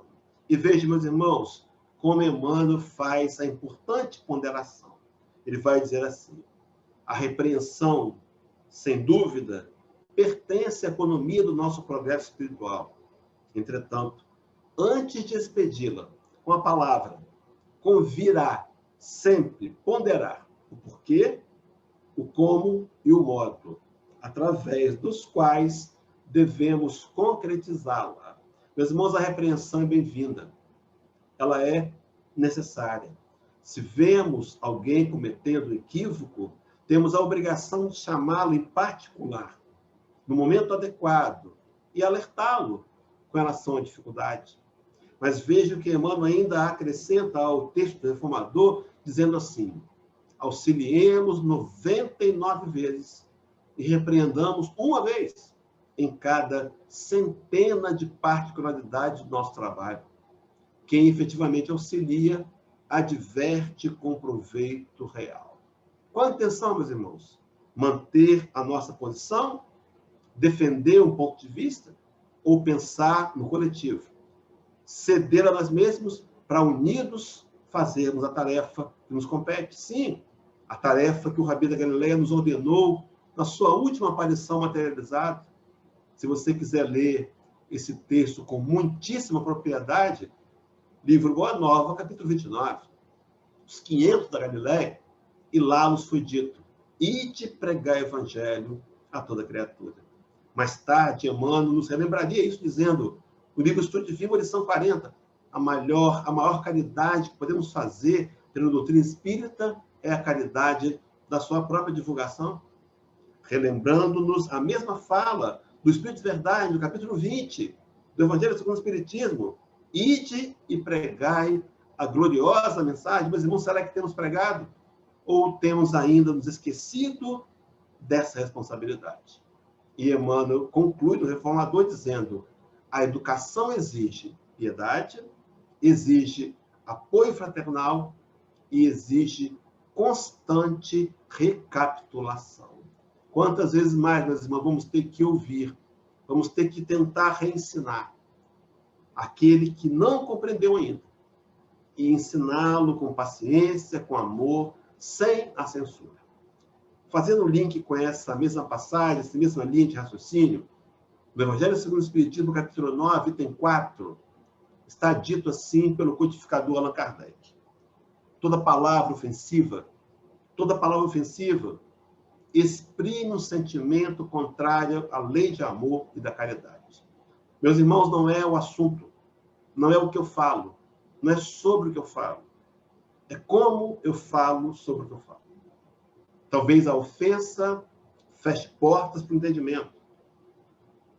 E veja, meus irmãos, como Emmanuel faz a importante ponderação. Ele vai dizer assim: a repreensão, sem dúvida, pertence à economia do nosso progresso espiritual. Entretanto, antes de expedi-la com a palavra, convirá sempre ponderar o porquê, o como e o modo, através dos quais devemos concretizá-la. Meus irmãos, a repreensão é bem-vinda. Ela é necessária. Se vemos alguém cometendo equívoco, temos a obrigação de chamá-lo em particular, no momento adequado, e alertá-lo com relação à dificuldade. Mas veja que Emmanuel ainda acrescenta ao texto do Reformador, dizendo assim: auxiliemos 99 vezes e repreendamos uma vez em cada centena de particularidades do nosso trabalho. Quem efetivamente auxilia, adverte com proveito real. Qual a intenção, meus irmãos? Manter a nossa posição? Defender um ponto de vista? Ou pensar no coletivo? Ceder a nós mesmos para, unidos, fazermos a tarefa que nos compete? Sim, a tarefa que o Rabi da Galileia nos ordenou na sua última aparição materializada. Se você quiser ler esse texto com muitíssima propriedade, livro Boa Nova, capítulo 29, os 500 da Galileia, e lá nos foi dito: ide pregar o evangelho a toda criatura. Mais tarde, Emmanuel nos relembraria isso, dizendo, no livro Estudo de Viva, lição 40, a maior caridade que podemos fazer pela doutrina espírita é a caridade da sua própria divulgação. Relembrando-nos a mesma fala do Espírito de Verdade, no capítulo 20, do Evangelho segundo o Espiritismo: ide e pregai a gloriosa mensagem. Meus irmãos, será que temos pregado? Ou temos ainda nos esquecido dessa responsabilidade? E Emmanuel conclui no Reformador dizendo: a educação exige piedade, exige apoio fraternal e exige constante recapitulação. Quantas vezes mais, meus irmãos, vamos ter que ouvir, vamos ter que tentar reensinar aquele que não compreendeu ainda, e ensiná-lo com paciência, com amor, sem a censura. Fazendo o link com essa mesma passagem, essa mesma linha de raciocínio, no Evangelho segundo o Espiritismo, capítulo 9, item 4, está dito assim pelo codificador Allan Kardec: toda palavra ofensiva exprime um sentimento contrário à lei de amor e da caridade. Meus irmãos, não é o assunto, não é o que eu falo, não é sobre o que eu falo, é como eu falo sobre o que eu falo. Talvez a ofensa feche portas para o entendimento.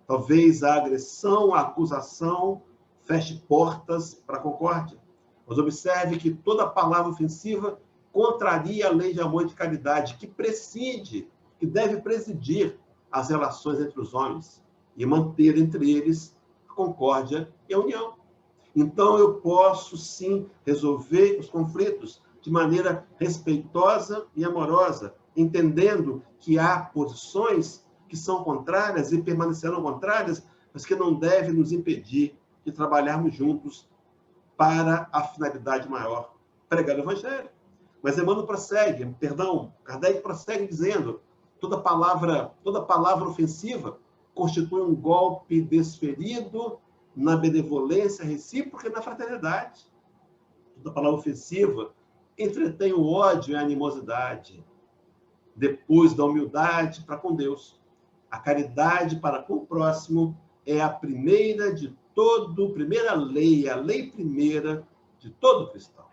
Talvez a agressão, a acusação feche portas para a concórdia. Mas observe que toda palavra ofensiva contraria a lei de amor e de caridade, que preside, que deve presidir as relações entre os homens e manter entre eles a concórdia e a união. Então, eu posso, sim, resolver os conflitos de maneira respeitosa e amorosa, entendendo que há posições que são contrárias e permanecerão contrárias, mas que não devem nos impedir de trabalharmos juntos para a finalidade maior, pregar o Evangelho. Mas Emmanuel Kardec prossegue dizendo: toda palavra ofensiva constitui um golpe desferido na benevolência recíproca e na fraternidade. Toda palavra ofensiva entretém o ódio e a animosidade, depois da humildade para com Deus. A caridade para com o próximo é a primeira lei, a lei primeira de todo cristão.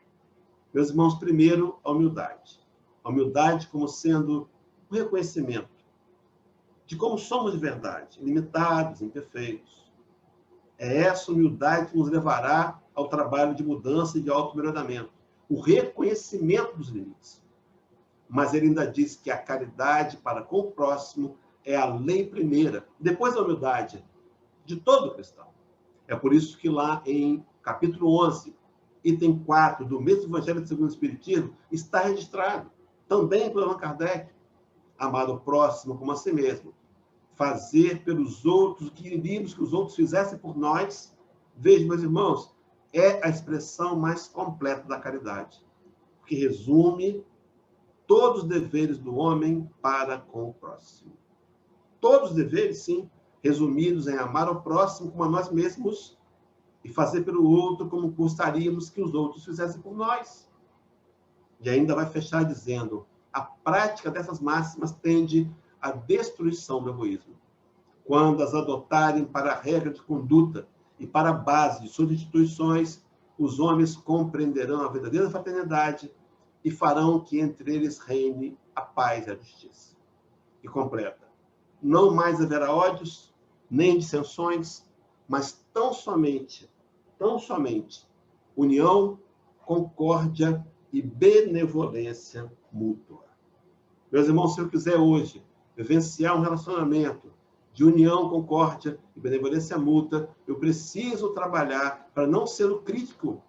Meus irmãos, primeiro, a humildade. A humildade como sendo um reconhecimento de como somos de verdade, limitados, imperfeitos. É essa humildade que nos levará ao trabalho de mudança e de auto-melhoramento. O reconhecimento dos limites. Mas ele ainda diz que a caridade para com o próximo é a lei primeira, depois da humildade de todo cristão. É por isso que lá em capítulo 11, item 4 do mesmo Evangelho segundo o Espiritismo, está registrado, também por Allan Kardec: amar o próximo como a si mesmo, fazer pelos outros o que queríamos que os outros fizessem por nós. Vejam, meus irmãos, é a expressão mais completa da caridade, que resume todos os deveres do homem para com o próximo. Todos os deveres, sim, resumidos em amar o próximo como a nós mesmos e fazer pelo outro como gostaríamos que os outros fizessem por nós. E ainda vai fechar dizendo: a prática dessas máximas tende à destruição do egoísmo. Quando as adotarem para a regra de conduta e para a base de suas instituições, os homens compreenderão a verdadeira fraternidade e farão que entre eles reine a paz e a justiça. E completa: não mais haverá ódios, nem dissensões, mas tão somente, união, concórdia e benevolência mútua. Meus irmãos, se eu quiser hoje vivenciar um relacionamento de união, concórdia e benevolência mútua, eu preciso trabalhar para não ser o crítico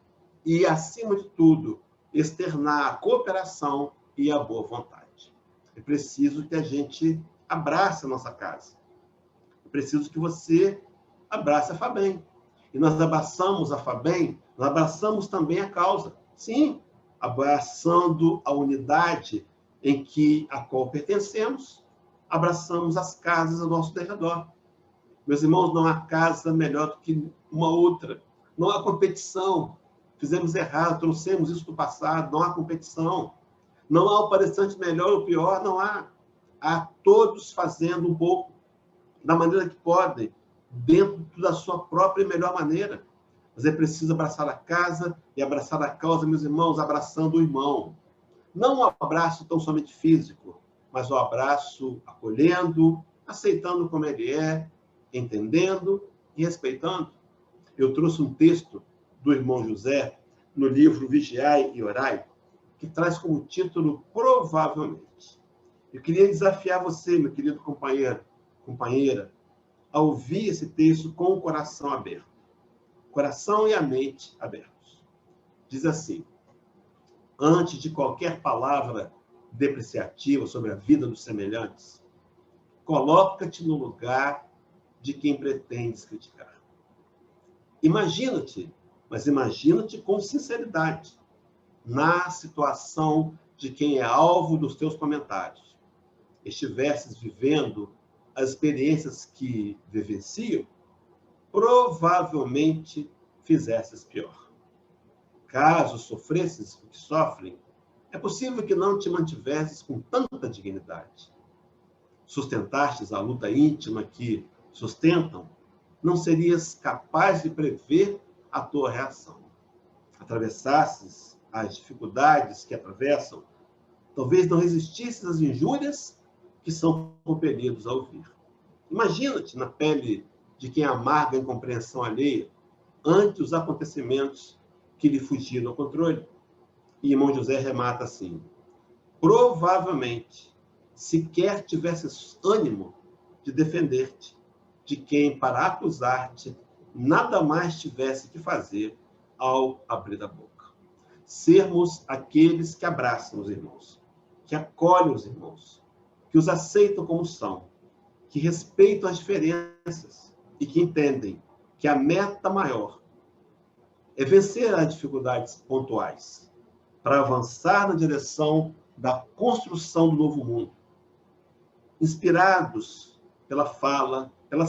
e, acima de tudo, externar a cooperação e a boa vontade. É preciso que a gente abrace a nossa casa. É preciso que você abrace a FABEM. E nós abraçamos a FABEM, nós abraçamos também a causa. Sim, abraçando a unidade a qual pertencemos, abraçamos as casas ao nosso derredor. Meus irmãos, não há casa melhor do que uma outra. Não há competição. Fizemos errado, trouxemos isso do passado, não há competição. Não há o palestrante melhor ou pior, não há. Há todos fazendo um pouco, da maneira que podem, dentro da sua própria e melhor maneira. Mas é preciso abraçar a casa e abraçar a causa, meus irmãos, abraçando o irmão. Não um abraço tão somente físico, mas um abraço acolhendo, aceitando como ele é, entendendo e respeitando. Eu trouxe um texto do irmão José, no livro Vigiai e Orai, que traz como título Provavelmente. Eu queria desafiar você, meu querido companheiro, companheira, a ouvir esse texto com o coração aberto. Coração e a mente abertos. Diz assim: antes de qualquer palavra depreciativa sobre a vida dos semelhantes, coloca-te no lugar de quem pretendes criticar. Imagina-te, mas imagina-te com sinceridade, na situação de quem é alvo dos teus comentários. Estivesses vivendo as experiências que vivenciam, provavelmente fizesses pior. Caso sofresses o que sofrem, é possível que não te mantivesses com tanta dignidade. Sustentastes a luta íntima que sustentam, não serias capaz de prever a tua reação. Atravessasses as dificuldades que atravessam, talvez não resistisses às injúrias que são compelidos a ouvir. Imagina-te na pele de quem amarga a incompreensão alheia ante os acontecimentos que lhe fugiram ao controle. E irmão José remata assim: provavelmente sequer tivesses ânimo de defender-te de quem, para acusar-te, nada mais tivesse que fazer ao abrir a boca. Sermos aqueles que abraçam os irmãos, que acolhem os irmãos, que os aceitam como são, que respeitam as diferenças e que entendem que a meta maior é vencer as dificuldades pontuais para avançar na direção da construção do novo mundo, inspirados pelas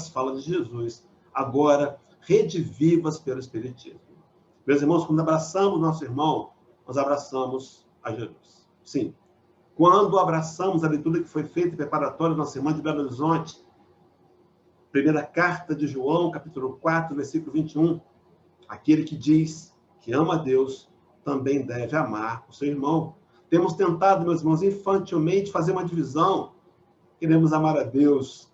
falas de Jesus, agora redivivas pelo Espiritismo. Meus irmãos, quando abraçamos nosso irmão, nós abraçamos a Jesus. Sim, quando abraçamos a leitura que foi feita em preparatório da nossa irmã de Belo Horizonte, primeira carta de João, capítulo 4, versículo 21, aquele que diz que ama a Deus também deve amar o seu irmão. Temos tentado, meus irmãos, infantilmente fazer uma divisão. Queremos amar a Deus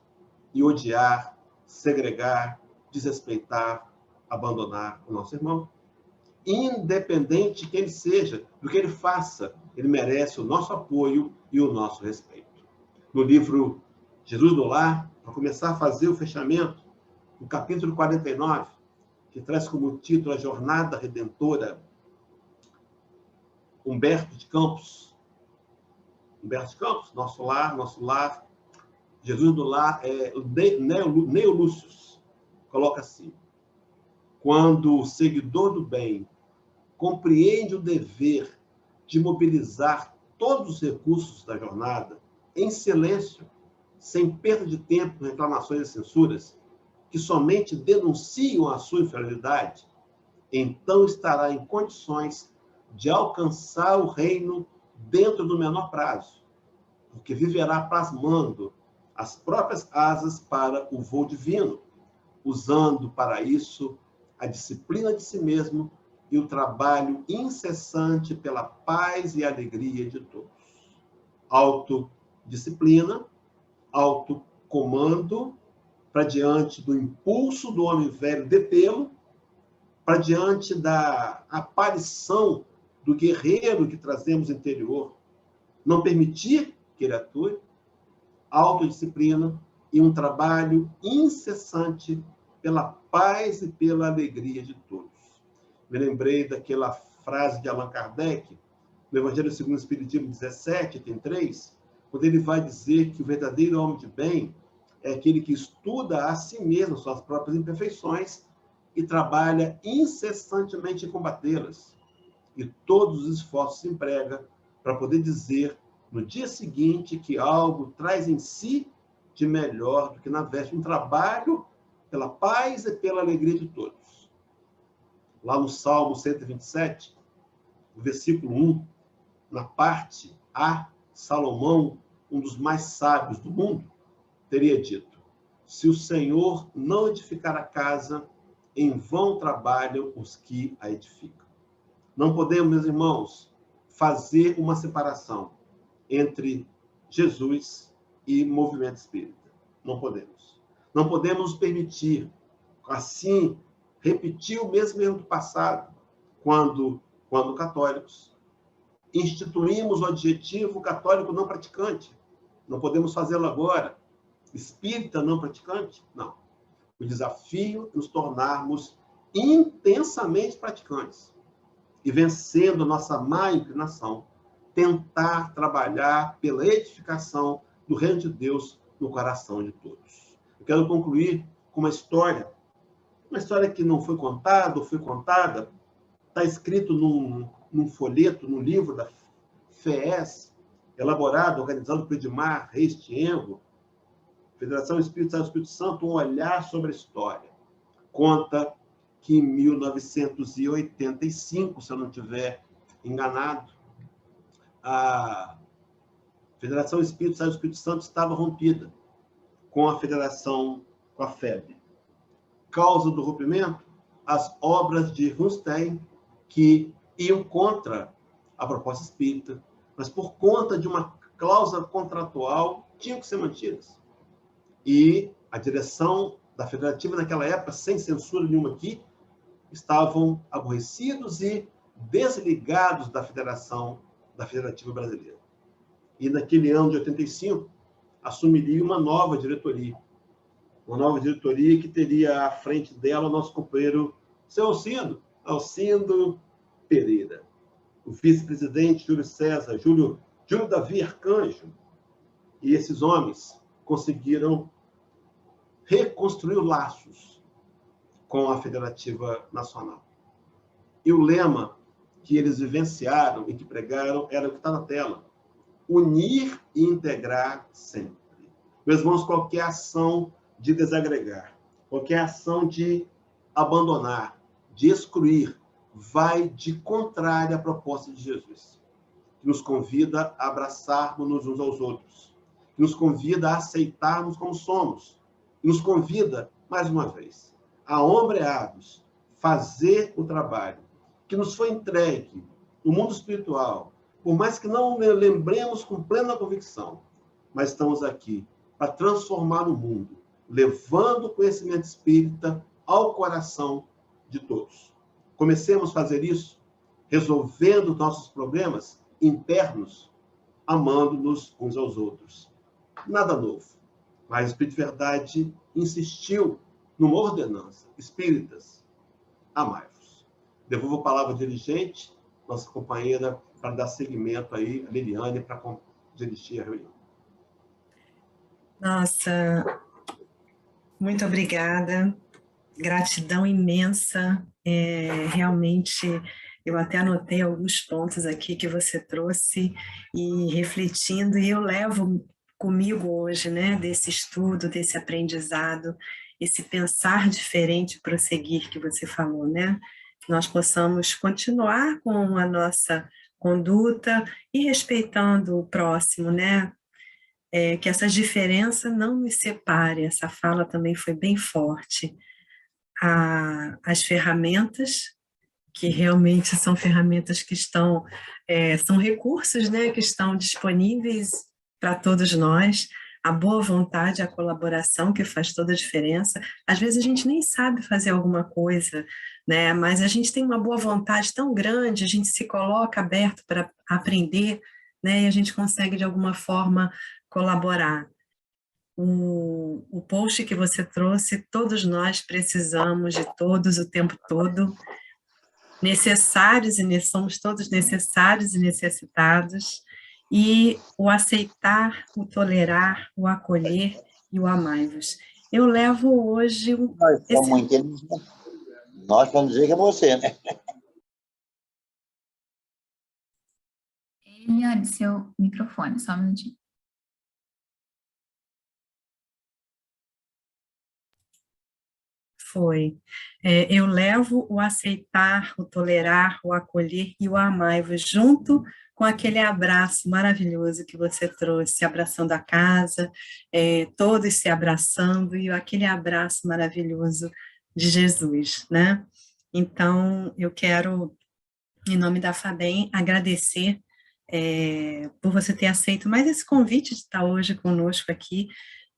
e odiar, segregar, desrespeitar, abandonar o nosso irmão. Independente de quem ele seja, do que ele faça, ele merece o nosso apoio e o nosso respeito. No livro Jesus do Lar, para começar a fazer o fechamento, no capítulo 49, que traz como título A Jornada Redentora, Humberto de Campos, nosso lar, Jesus do Lar, Neo Lúcio, coloca assim: quando o seguidor do bem compreende o dever de mobilizar todos os recursos da jornada em silêncio, sem perda de tempo, reclamações e censuras, que somente denunciam a sua inferioridade, então estará em condições de alcançar o reino dentro do menor prazo, porque viverá plasmando as próprias asas para o voo divino, usando para isso a disciplina de si mesmo e o trabalho incessante pela paz e alegria de todos. Autodisciplina, autocomando, para diante do impulso do homem velho detê-lo, para diante da aparição do guerreiro que trazemos interior, não permitir que ele atue, autodisciplina e um trabalho incessante pela paz e pela alegria de todos. Me lembrei daquela frase de Allan Kardec, no Evangelho segundo o Espiritismo 17, item 3, quando ele vai dizer que o verdadeiro homem de bem é aquele que estuda a si mesmo suas próprias imperfeições e trabalha incessantemente em combatê-las. E todos os esforços se emprega para poder dizer no dia seguinte que algo traz em si de melhor do que na véspera, um trabalho pela paz e pela alegria de todos. Lá no Salmo 127, no versículo 1, na parte A, Salomão, um dos mais sábios do mundo, teria dito: se o Senhor não edificar a casa, em vão trabalham os que a edificam. Não podemos, meus irmãos, fazer uma separação entre Jesus e movimento espírita. Não podemos. Não podemos nos permitir, assim, repetir o mesmo erro do passado, quando católicos, instituímos o adjetivo católico não praticante. Não podemos fazê-lo agora. Espírita não praticante? Não. O desafio é nos tornarmos intensamente praticantes e, vencendo nossa má inclinação, tentar trabalhar pela edificação do reino de Deus no coração de todos. Eu quero concluir com uma história que não foi contada ou foi contada, está escrito num folheto, num livro da FES, elaborado, organizado por Edmar Reis Tiengo, Federação Espírita do Espírito Santo, um olhar sobre a história. Conta que em 1985, se eu não estiver enganado, a Federação Espírita do Espírito Santo estava rompida com a Federação, com a FEB. Causa do rompimento, as obras de Rundstein, que iam contra a proposta espírita, mas por conta de uma cláusula contratual, tinham que ser mantidas. E a direção da Federativa, naquela época, sem censura nenhuma aqui, estavam aborrecidos e desligados da Federativa Brasileira. E naquele ano de 85, assumiria uma nova diretoria. Uma nova diretoria que teria à frente dela o nosso companheiro, seu Alcindo Pereira. O vice-presidente Júlio Davi Arcanjo. E esses homens conseguiram reconstruir laços com a Federativa Nacional. E o lema que eles vivenciaram e que pregaram era o que está na tela: unir e integrar sempre. Meus irmãos, qualquer ação de desagregar, qualquer ação de abandonar, de excluir, vai de contrário à proposta de Jesus, que nos convida a abraçarmos uns aos outros, que nos convida a aceitarmos como somos, que nos convida, mais uma vez, a ombreados, fazer o trabalho que nos foi entregue no mundo espiritual, por mais que não lembremos com plena convicção, mas estamos aqui para transformar o mundo, levando o conhecimento espírita ao coração de todos. Comecemos a fazer isso, resolvendo nossos problemas internos, amando-nos uns aos outros. Nada novo, mas o Espírito de Verdade insistiu numa ordenança: espíritas, amai-vos. Devolvo a palavra ao dirigente, nossa companheira, para dar seguimento aí, a Liliane, para dirigir a reunião. Nossa, muito obrigada Gratidão imensa, realmente eu até anotei alguns pontos aqui que você trouxe e refletindo, e eu levo comigo hoje, né, desse estudo, desse aprendizado, esse pensar diferente, prosseguir que você falou, né, que nós possamos continuar com a nossa conduta e respeitando o próximo, né, que essa diferença não nos separe, essa fala também foi bem forte. As ferramentas, que realmente são ferramentas que estão, são recursos, né, que estão disponíveis para todos nós, a boa vontade, a colaboração que faz toda a diferença. Às vezes a gente nem sabe fazer alguma coisa, né, mas a gente tem uma boa vontade tão grande, a gente se coloca aberto para aprender, né, e a gente consegue de alguma forma colaborar. O post que você trouxe, todos nós precisamos de todos o tempo todo, necessários e somos todos necessários e necessitados, e o aceitar, o tolerar, o acolher e o amar-vos. Eu levo hoje... Nós somos inteligentes. Nós vamos dizer que é você, né? Eliane, seu microfone, só um minutinho. Foi. Eu levo o aceitar, o tolerar, o acolher e o amar-vos junto com aquele abraço maravilhoso que você trouxe, abraçando a casa, todos se abraçando, e aquele abraço maravilhoso de Jesus, né? Então, eu quero, em nome da FABEM, agradecer por você ter aceito mais esse convite de estar hoje conosco aqui,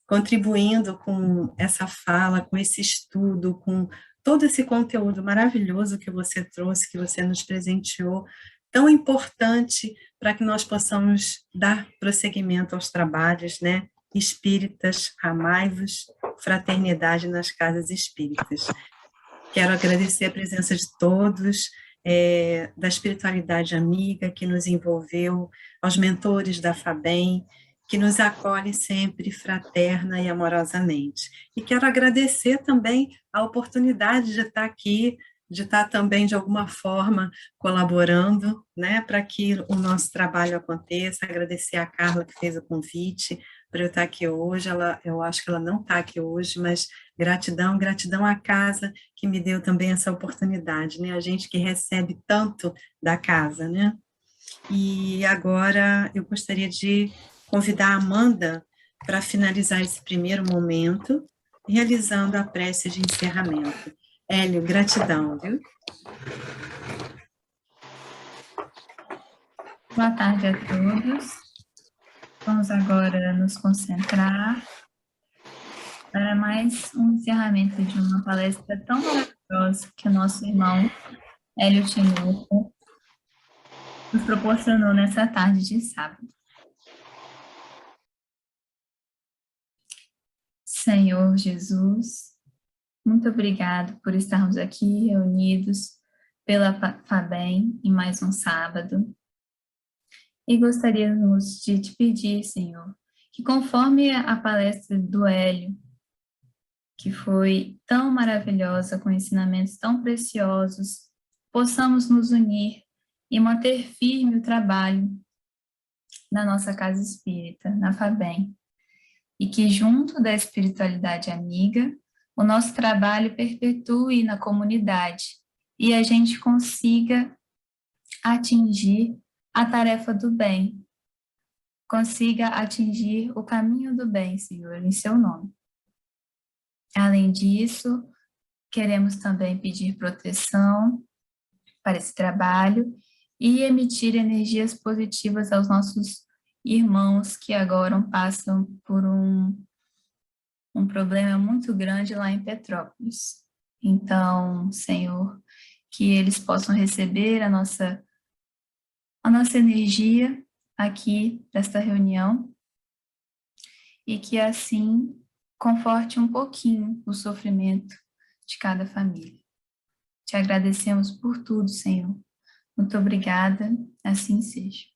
contribuindo com essa fala, com esse estudo, com todo esse conteúdo maravilhoso que você trouxe, que você nos presenteou, tão importante para que nós possamos dar prosseguimento aos trabalhos, né? Espíritas, amai-vos, fraternidade nas casas espíritas. Quero agradecer a presença de todos, da espiritualidade amiga que nos envolveu, aos mentores da FABEM, que nos acolhe sempre fraterna e amorosamente. E quero agradecer também a oportunidade de estar aqui, de estar também, de alguma forma, colaborando, né, para que o nosso trabalho aconteça. Agradecer a Carla, que fez o convite para eu estar aqui hoje. Eu acho que ela não está aqui hoje, mas gratidão, gratidão à casa que me deu também essa oportunidade, né, a gente que recebe tanto da casa, né. E agora eu gostaria de convidar a Amanda para finalizar esse primeiro momento, realizando a prece de encerramento. Hélio, gratidão, viu? Boa tarde a todos. Vamos agora nos concentrar para mais um encerramento de uma palestra tão maravilhosa que o nosso irmão Hélio Tinoco nos proporcionou nessa tarde de sábado. Senhor Jesus, muito obrigado por estarmos aqui reunidos pela FABEM em mais um sábado. E gostaríamos de te pedir, Senhor, que conforme a palestra do Hélio, que foi tão maravilhosa, com ensinamentos tão preciosos, possamos nos unir e manter firme o trabalho na nossa casa espírita, na FABEM. E que junto da espiritualidade amiga, o nosso trabalho perpetue na comunidade e a gente consiga atingir a tarefa do bem, consiga atingir o caminho do bem, Senhor, em seu nome. Além disso, queremos também pedir proteção para esse trabalho e emitir energias positivas aos nossos irmãos que agora passam por um problema muito grande lá em Petrópolis. Então, Senhor, que eles possam receber a nossa energia aqui desta reunião e que assim conforte um pouquinho o sofrimento de cada família. Te agradecemos por tudo, Senhor. Muito obrigada, assim seja.